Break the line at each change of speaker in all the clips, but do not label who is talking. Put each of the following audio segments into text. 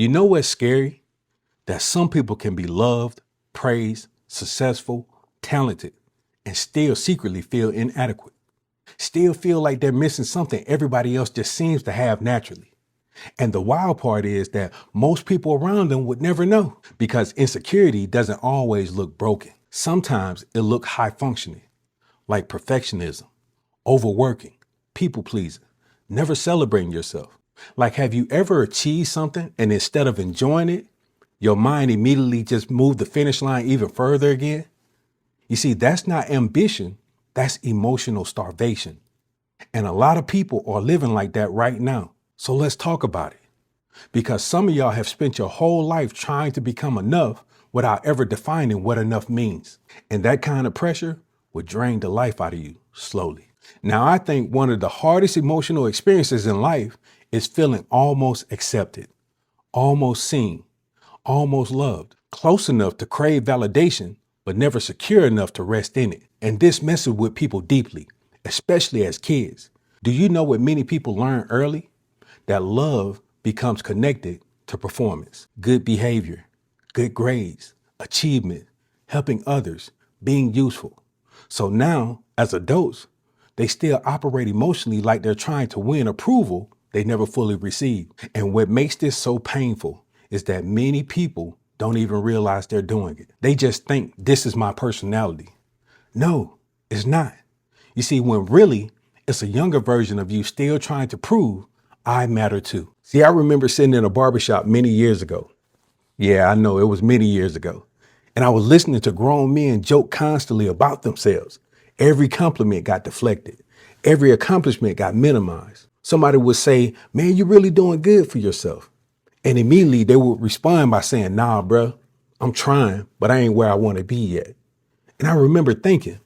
You know what's scary? That some people can be loved, praised, successful, talented, and still secretly feel inadequate. Still feel like they're missing something everybody else just seems to have naturally. And the wild part is that most people around them would never know, because insecurity doesn't always look broken. Sometimes it looks high functioning, like perfectionism, overworking, people pleasing, never celebrating yourself. Like, have you ever achieved something and instead of enjoying it, your mind immediately just moved the finish line even further again? You see, that's not ambition, that's emotional starvation. And a lot of people are living like that right now. So let's talk about it. Because some of y'all have spent your whole life trying to become enough without ever defining what enough means. And that kind of pressure will drain the life out of you slowly. Now, I think one of the hardest emotional experiences in life is feeling almost accepted, almost seen, almost loved, close enough to crave validation, but never secure enough to rest in it. And this messes with people deeply, especially as kids. Do you know what many people learn early? That love becomes connected to performance, good behavior, good grades, achievement, helping others, being useful. So now, as adults, they still operate emotionally like they're trying to win approval they never fully received. And what makes this so painful is that many people don't even realize they're doing it. They just think this is my personality. No, it's not. You see, when really it's a younger version of you still trying to prove I matter too. See, I remember sitting in a barbershop many years ago. Yeah, I know it was many years ago. And I was listening to grown men joke constantly about themselves. Every compliment got deflected. Every accomplishment got minimized. Somebody would say, man, you're really doing good for yourself. And immediately they would respond by saying, nah, bro, I'm trying, but I ain't where I want to be yet. And I remember thinking,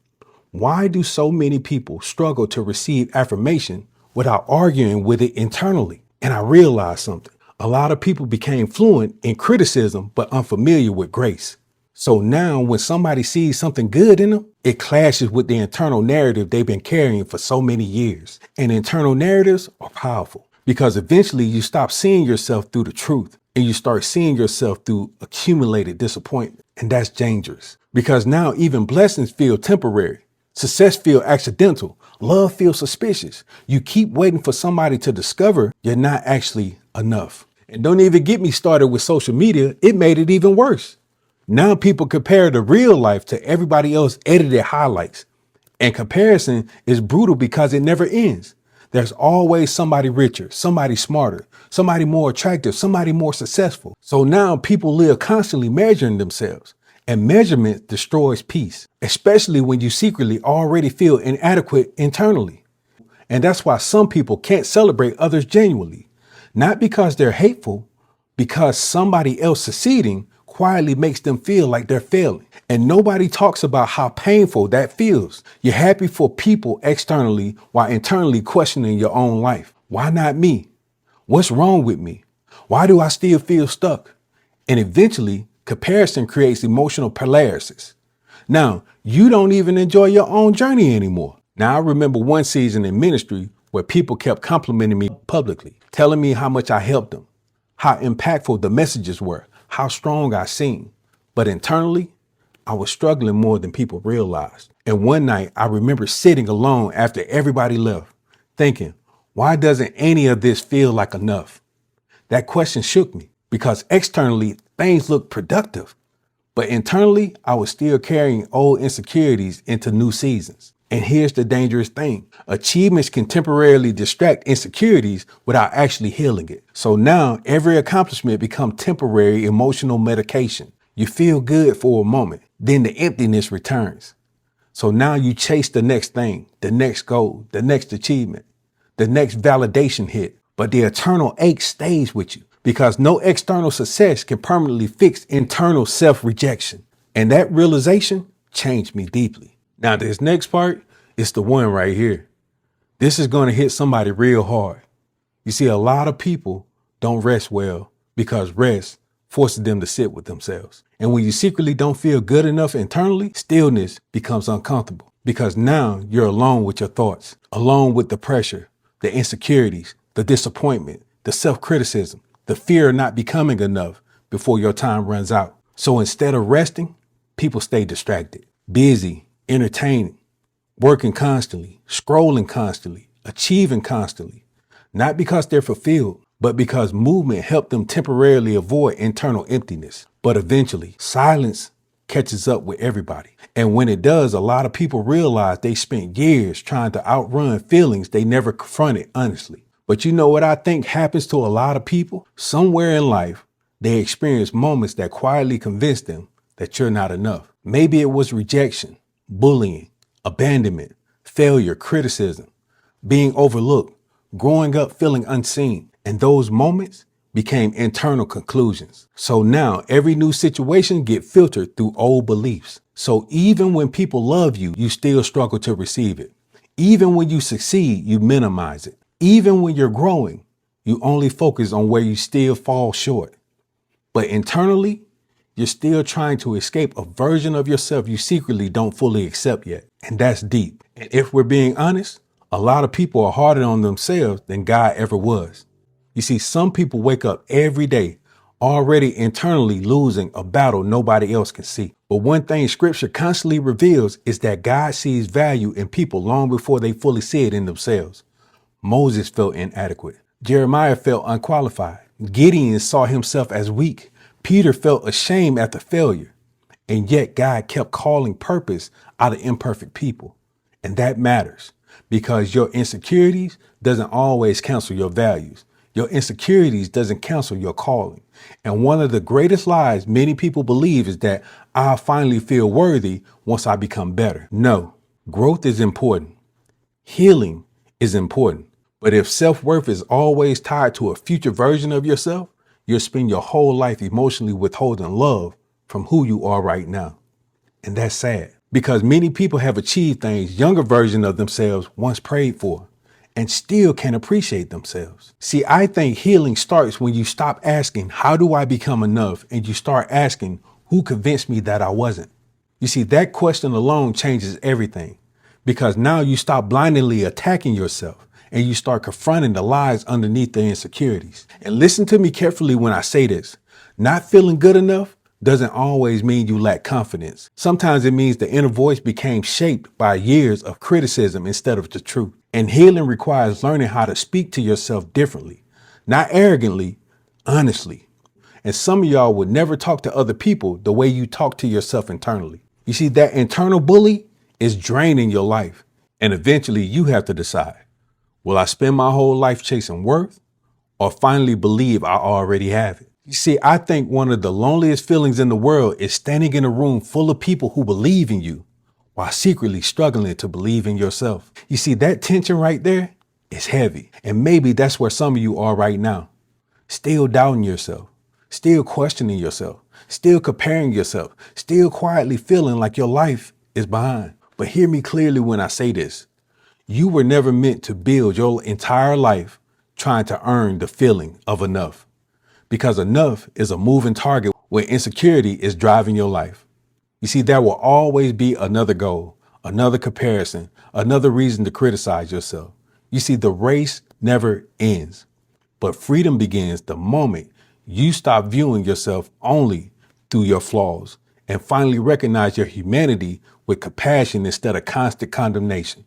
why do so many people struggle to receive affirmation without arguing with it internally? And I realized something. A lot of people became fluent in criticism, but unfamiliar with grace. So now when somebody sees something good in them, it clashes with the internal narrative they've been carrying for so many years. And internal narratives are powerful because eventually you stop seeing yourself through the truth and you start seeing yourself through accumulated disappointment. And that's dangerous because now even blessings feel temporary. Success feels accidental. Love feels suspicious. You keep waiting for somebody to discover you're not actually enough. And don't even get me started with social media. It made it even worse. Now people compare the real life to everybody else's edited highlights. And comparison is brutal because it never ends. There's always somebody richer, somebody smarter, somebody more attractive, somebody more successful. So now people live constantly measuring themselves. And measurement destroys peace, especially when you secretly already feel inadequate internally. And that's why some people can't celebrate others genuinely. Not because they're hateful, because somebody else succeeding quietly makes them feel like they're failing. And nobody talks about how painful that feels. You're happy for people externally while internally questioning your own life. Why not me? What's wrong with me? Why do I still feel stuck? And eventually, comparison creates emotional paralysis. Now, you don't even enjoy your own journey anymore. Now, I remember one season in ministry where people kept complimenting me publicly, telling me how much I helped them, how impactful the messages were, how strong I seemed. But internally, I was struggling more than people realized. And one night, I remember sitting alone after everybody left, thinking, why doesn't any of this feel like enough? That question shook me because externally, things looked productive. But internally, I was still carrying old insecurities into new seasons. And here's the dangerous thing. Achievements can temporarily distract insecurities without actually healing it. So now every accomplishment becomes temporary emotional medication. You feel good for a moment, then the emptiness returns. So now you chase the next thing, the next goal, the next achievement, the next validation hit. But the eternal ache stays with you because no external success can permanently fix internal self-rejection. And that realization changed me deeply. Now, this next part is the one right here. This is going to hit somebody real hard. You see, a lot of people don't rest well because rest forces them to sit with themselves. And when you secretly don't feel good enough internally, stillness becomes uncomfortable because now you're alone with your thoughts, alone with the pressure, the insecurities, the disappointment, the self-criticism, the fear of not becoming enough before your time runs out. So instead of resting, people stay distracted, busy, entertaining, working constantly, scrolling constantly, achieving constantly, not because they're fulfilled, but because movement helped them temporarily avoid internal emptiness. But eventually, silence catches up with everybody. And when it does, a lot of people realize they spent years trying to outrun feelings they never confronted honestly. But you know what I think happens to a lot of people? Somewhere in life, they experience moments that quietly convince them that you're not enough. Maybe it was rejection, bullying, abandonment, failure, criticism, being overlooked, growing up feeling unseen. And those moments became internal conclusions. So now every new situation get filtered through old beliefs. So even when people love you, you still struggle to receive it. Even when you succeed, you minimize it. Even when you're growing, you only focus on where you still fall short. But internally, you're still trying to escape a version of yourself you secretly don't fully accept yet. And that's deep. And if we're being honest, a lot of people are harder on themselves than God ever was. You see, some people wake up every day already internally losing a battle nobody else can see. But one thing scripture constantly reveals is that God sees value in people long before they fully see it in themselves. Moses felt inadequate. Jeremiah felt unqualified. Gideon saw himself as weak. Peter felt ashamed after failure. And yet God kept calling purpose out of imperfect people. And that matters because your insecurities doesn't always cancel your values. Your insecurities doesn't cancel your calling. And one of the greatest lies many people believe is that I'll finally feel worthy once I become better. No, growth is important. Healing is important. But if self-worth is always tied to a future version of yourself, you'll spend your whole life emotionally withholding love from who you are right now. And that's sad because many people have achieved things younger versions of themselves once prayed for and still can't appreciate themselves. See, I think healing starts when you stop asking, how do I become enough? And you start asking, who convinced me that I wasn't? You see, that question alone changes everything because now you stop blindly attacking yourself and you start confronting the lies underneath the insecurities. And listen to me carefully when I say this. Not feeling good enough doesn't always mean you lack confidence. Sometimes it means the inner voice became shaped by years of criticism instead of the truth. And healing requires learning how to speak to yourself differently, not arrogantly, honestly. And some of y'all would never talk to other people the way you talk to yourself internally. You see, that internal bully is draining your life. And eventually you have to decide, will I spend my whole life chasing worth or finally believe I already have it? You see, I think one of the loneliest feelings in the world is standing in a room full of people who believe in you while secretly struggling to believe in yourself. You see, that tension right there is heavy. And maybe that's where some of you are right now. Still doubting yourself, still questioning yourself, still comparing yourself, still quietly feeling like your life is behind. But hear me clearly when I say this. You were never meant to build your entire life trying to earn the feeling of enough. Because enough is a moving target when insecurity is driving your life. You see, there will always be another goal, another comparison, another reason to criticize yourself. You see, the race never ends, but freedom begins the moment you stop viewing yourself only through your flaws and finally recognize your humanity with compassion instead of constant condemnation.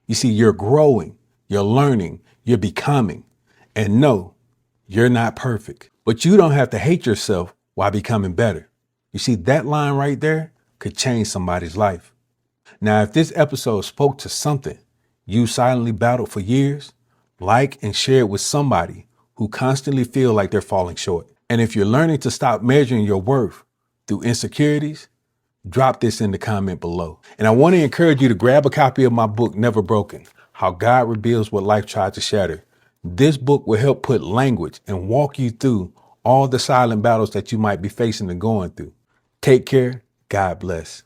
You see, you're growing, you're learning, you're becoming, and no, you're not perfect, but you don't have to hate yourself while becoming better. You see, that line right there could change somebody's life. Now, if this episode spoke to something you silently battled for years, like and share it with somebody who constantly feel like they're falling short. And if you're learning to stop measuring your worth through insecurities, drop this in the comment below. And I want to encourage you to grab a copy of my book, Never Broken, How God Rebuilds What Life Tried to Shatter. This book will help put language and walk you through all the silent battles that you might be facing and going through. Take care. God bless.